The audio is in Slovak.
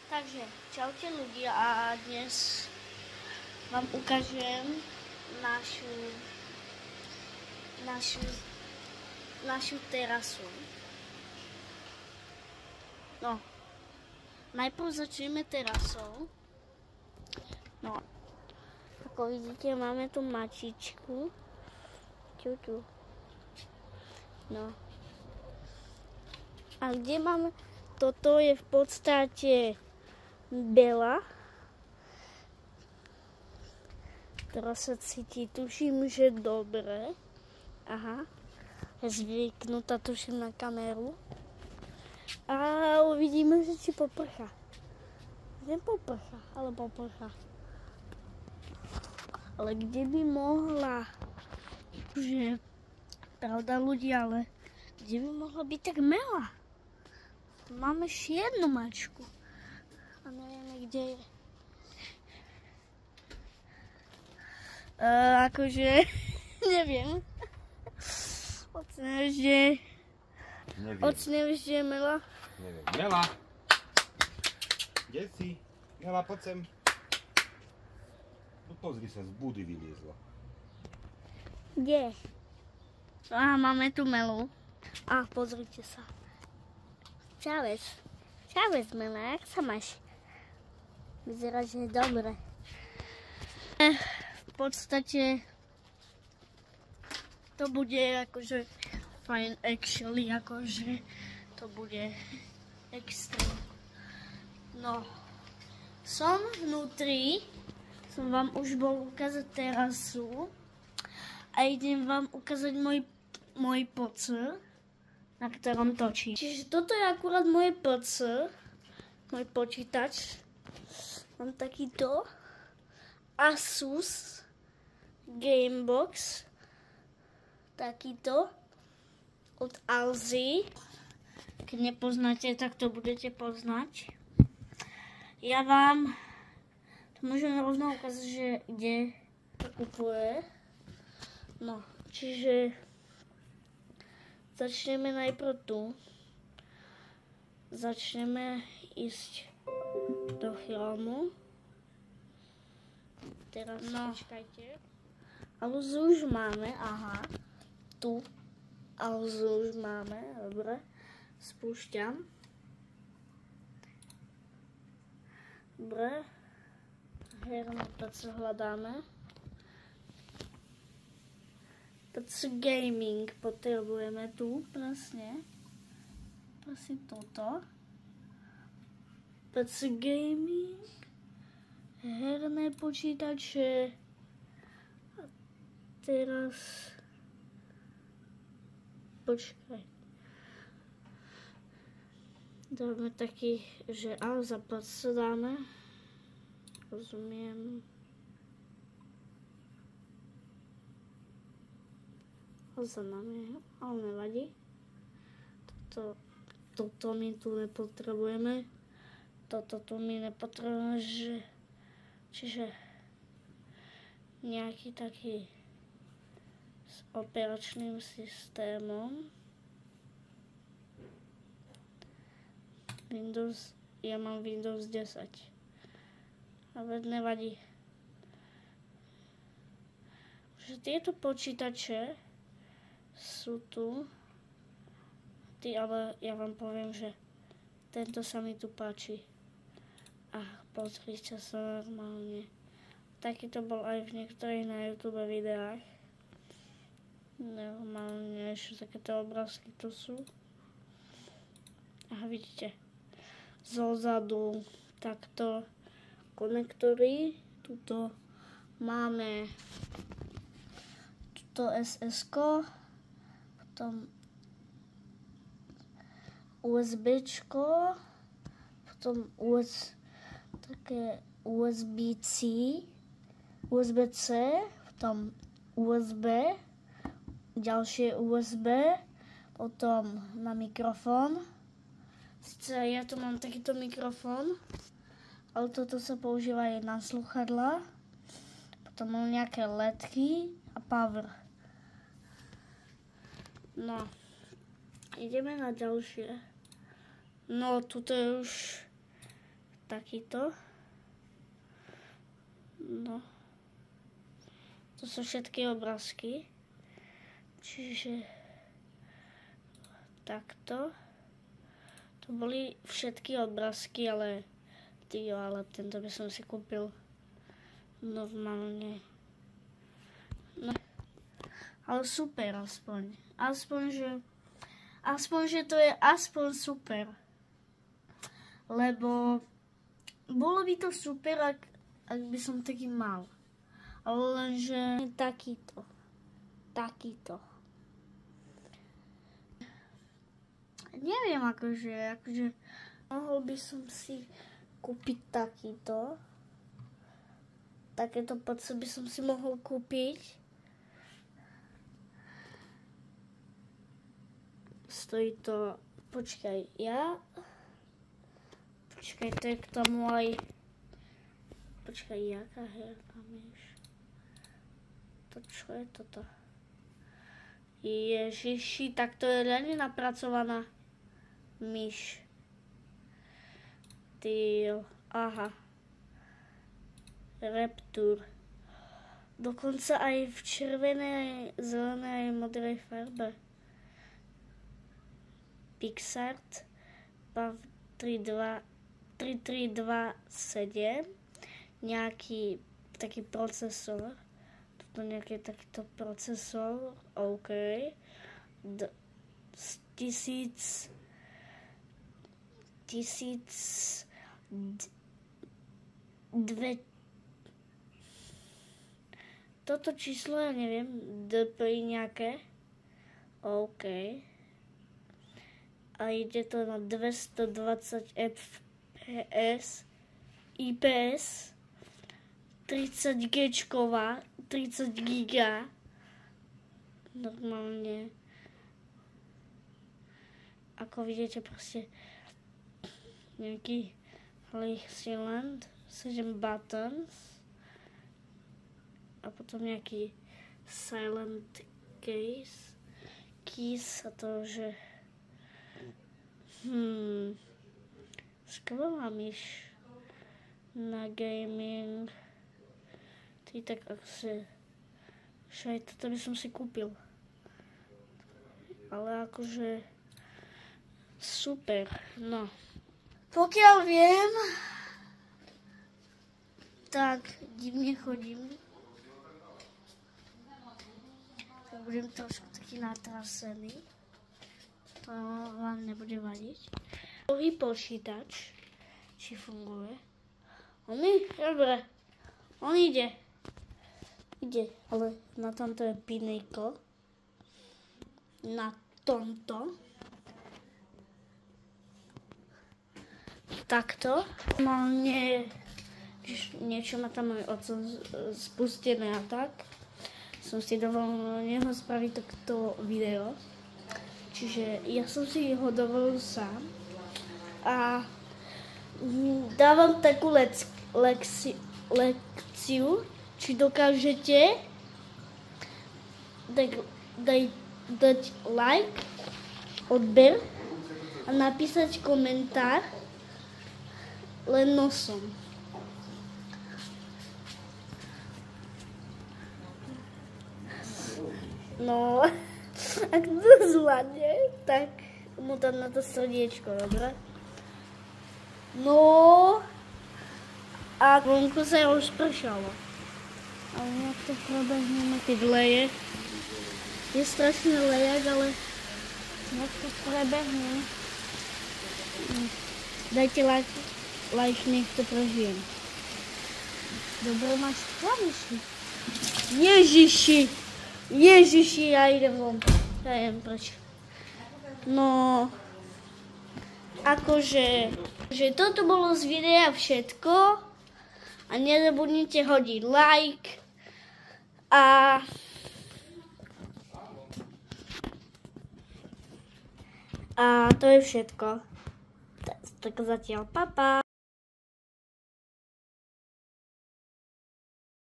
Takže, čaute ľudia a dnes vám ukážem našu terasu. No, najprv začneme terasou. No, ako vidíte, máme tu mačičku. Čuču. No. A kde máme? Toto je v podstate Bela, ktorá sa cíti, tuším, že dobre. Aha, je zvyknutá, tuším, na kameru. A uvidíme, že či poprchá. Nepoprchá, ale poprchá. Ale kde by mohla? Že, pravda ľudia, ale kde by mohla byť tak Mela? Máme ešte jednu mačku. A nevieme, kde je. Akože, neviem. Oci nevieš, že je Mela? Neviem. Mela! Kde si? Mela, poď sem. No pozri sa, z budy vyliezla. Kde? Aha, máme tu Melu. Pozrite sa. Čávez, Mela, jak sa máš? Vyzerá, že je dobre. V podstate to bude akože fajn, actually, akože to bude extrém. No, som vnútri, som vám už bol ukázať terasu a idem vám ukázať môj PC, na ktorom točím. Čiže toto je akurát moje PC, môj počítač. Mám takýto Asus Gamebox, takýto od Alzy. Keď nepoznáte, tak to budete poznať. Ja vám to môžem rovno ukázať, že kde to kupuje. No, čiže začneme najprv tu. Začneme ísť do chrámu. Teraz počkajte. Alzu už máme, aha. Tu. Alzu už máme, dobre. Spúšťam. Dobre. Herné PC hľadáme. PC Gaming potrebujeme tu, presne toto. PC Gaming, herné počítače a teraz počkaj. Dáme taký, že Alza PC dáme. Rozumiem. Za nami, ale nevadí. Toto my tu nepotrebujeme. Toto tu my nepotrebujeme, čiže nejaký taký s operačným systémom. Ja mám Windows 10. Ale nevadí. Že tieto počítače sú tu, ale ja vám poviem, že tento sa mi tu páči. Pozrite sa normálne. Taký to bol aj v niektorých na YouTube videách. Normálne ešte takéto obrázky tu sú. Vidíte, zozadu takto konektory. Tuto máme tuto SS-ko. Potom USBčko, potom také USB-C, potom USB, ďalšie USB, potom na mikrofón. Sice ja tu mám takýto mikrofón, ale toto sa používa aj na sluchadlá. Potom mám nejaké ledky a power. No, ideme na ďalšie. No, tuto je už takýto. No. To sú všetky obrázky. Čiže takto. To boli všetky obrázky, ale tento by som si kúpil normálne. No. Ale super aspoň. Aspoň, že to je aspoň super. Lebo bolo by to super, ak by som taký mal. Ale lenže takýto. Neviem, akože mohol by som si kúpiť takýto. Takéto poce by som si mohol kúpiť. Stojí to, počkaj, to je k tomu aj, počkaj, jaká herná myš? To čo je toto? Ježiši, tak to je reálne napracovaná myš. Aha. Raptor. Dokonca aj v červenej, zelenej a modrej farbe. Pixart PAV 3327, nejaký taký procesor, toto nejaký takýto procesor, OK, 1000 toto číslo ja neviem, DPI nejaké, OK. A ide to na 220 fps, IPS, 30 Gčková, 30 giga. Normálne. Ako vidíte, proste nejaký silent, 7 buttons a potom nejaký silent keys a to, že skvelá myš na gaming. Tak akože aj toto by som si kúpil. Ale akože super, no. Pokiaľ viem, tak divne chodím. Tak budem trošku taký natrasený. To vám nebude vadiť. Druhý počítač, či funguje. Dobre, on ide, ale na tomto je pinejko. Na tomto. Takto. Niečo má tam môj oco spustené a tak. Som si dovolil neho spraviť takto video. Čiže ja som si ho dovolil sám a dávam takú lekciu, či dokážete dať like, odber a napísať komentár len nosom. No, ak to zvládne, tak mu dám na to srdiečko, dobre? No, a vonku sa už pršalo. Ale nejak to prebehneme, keď leje. Je strašný lejak, ale nejak to prebehne. Dajte like, nech to prežijem. Dobre, máš klaviši. Ježiši, ja idem von. Ja idem preč. No, akože toto bolo z videa všetko. A nezabudnite hodiť like. A to je všetko. Tak zatiaľ, pa.